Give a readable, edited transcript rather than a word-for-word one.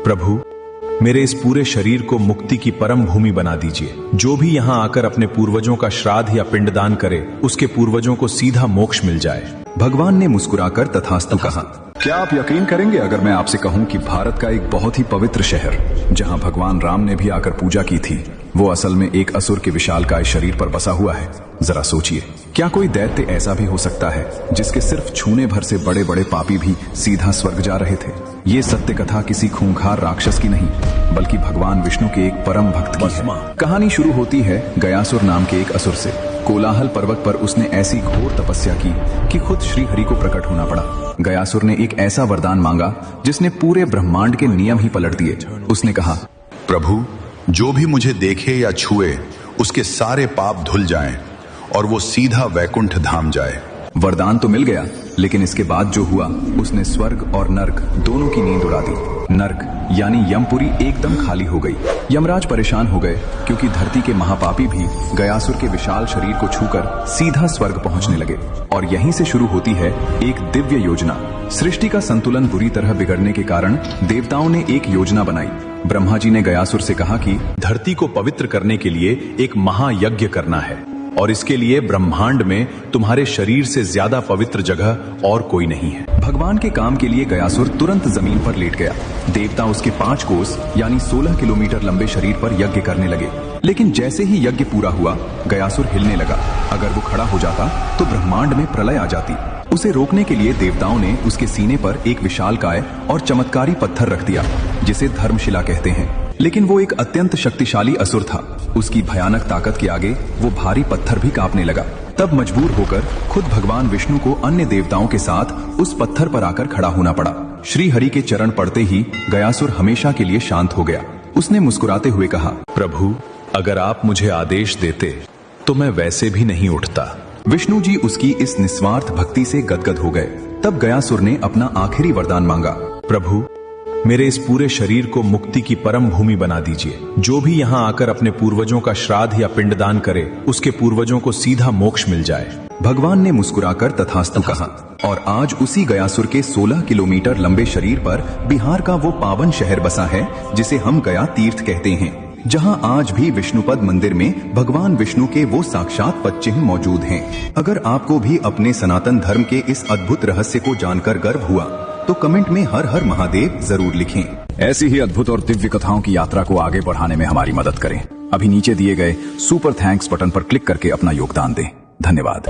प्रभु, मेरे इस पूरे शरीर को मुक्ति की परम भूमि बना दीजिए। जो भी यहाँ आकर अपने पूर्वजों का श्राद्ध या पिंडदान करे, उसके पूर्वजों को सीधा मोक्ष मिल जाए। भगवान ने मुस्कुराकर तथास्तु कहा। क्या आप यकीन करेंगे अगर मैं आपसे कहूं कि भारत का एक बहुत ही पवित्र शहर, जहां भगवान राम ने भी आकर पूजा की थी, वो असल में एक असुर के विशालकाय शरीर पर बसा हुआ है। जरा सोचिए, क्या कोई दैत्य ऐसा भी हो सकता है जिसके सिर्फ छूने भर से बड़े बड़े पापी भी सीधा स्वर्ग जा रहे थे? ये सत्य कथा किसी खूंखार राक्षस की नहीं, बल्कि भगवान विष्णु के एक परम भक्त की है। कहानी शुरू होती है गयासुर नाम के एक असुर से। कोलाहल पर्वत पर उसने ऐसी घोर तपस्या की कि खुद श्री हरि को प्रकट होना पड़ा। गयासुर ने एक ऐसा वरदान मांगा जिसने पूरे ब्रह्मांड के नियम ही पलट दिए। उसने कहा, प्रभु, जो भी मुझे देखे या छुए उसके सारे पाप धुल जाएं और वो सीधा वैकुंठ धाम जाए। वरदान तो मिल गया, लेकिन इसके बाद जो हुआ उसने स्वर्ग और नर्क दोनों की नींद उड़ा दी। नर्क यानी यमपुरी एकदम खाली हो गई। यमराज परेशान हो गए क्योंकि धरती के महापापी भी गयासुर के विशाल शरीर को छूकर सीधा स्वर्ग पहुंचने लगे। और यहीं से शुरू होती है एक दिव्य योजना। सृष्टि का संतुलन बुरी तरह बिगड़ने के कारण देवताओं ने एक योजना बनाई। ब्रह्मा जी ने गयासुर से कहा कि धरती को पवित्र करने के लिए एक महायज्ञ करना है, और इसके लिए ब्रह्मांड में तुम्हारे शरीर से ज्यादा पवित्र जगह और कोई नहीं है। भगवान के काम के लिए गयासुर तुरंत जमीन पर लेट गया। देवता उसके 5 कोस यानी 16 किलोमीटर लंबे शरीर पर यज्ञ करने लगे। लेकिन जैसे ही यज्ञ पूरा हुआ, गयासुर हिलने लगा। अगर वो खड़ा हो जाता तो ब्रह्मांड में प्रलय आ जाती। उसे रोकने के लिए देवताओं ने उसके सीने पर एक विशालकाय और चमत्कारी पत्थर रख दिया, जिसे धर्मशिला कहते हैं। लेकिन वो एक अत्यंत शक्तिशाली असुर था। उसकी भयानक ताकत के आगे वो भारी पत्थर भी कांपने लगा। तब मजबूर होकर खुद भगवान विष्णु को अन्य देवताओं के साथ उस पत्थर पर आकर खड़ा होना पड़ा। श्री हरि के चरण पड़ते ही गयासुर हमेशा के लिए शांत हो गया। उसने मुस्कुराते हुए कहा, प्रभु, अगर आप मुझे आदेश देते तो मैं वैसे भी नहीं उठता। विष्णु जी उसकी इस निस्वार्थ भक्ति से गदगद हो गए। तब गयासुर ने अपना आखिरी वरदान मांगा। प्रभु, मेरे इस पूरे शरीर को मुक्ति की परम भूमि बना दीजिए। जो भी यहाँ आकर अपने पूर्वजों का श्राद्ध या पिंडदान करे, उसके पूर्वजों को सीधा मोक्ष मिल जाए। भगवान ने मुस्कुराकर तथास्तु कहा। और आज उसी गयासुर के 16 किलोमीटर लंबे शरीर पर बिहार का वो पावन शहर बसा है जिसे हम गया तीर्थ कहते हैं, जहां आज भी विष्णुपद मंदिर में भगवान विष्णु के वो साक्षात पद चिन्ह मौजूद हैं। अगर आपको भी अपने सनातन धर्म के इस अद्भुत रहस्य को जानकर गर्व हुआ तो कमेंट में हर हर महादेव जरूर लिखें। ऐसी ही अद्भुत और दिव्य कथाओं की यात्रा को आगे बढ़ाने में हमारी मदद करें। अभी नीचे दिए गए सुपर थैंक्स बटन पर क्लिक करके अपना योगदान दें। धन्यवाद।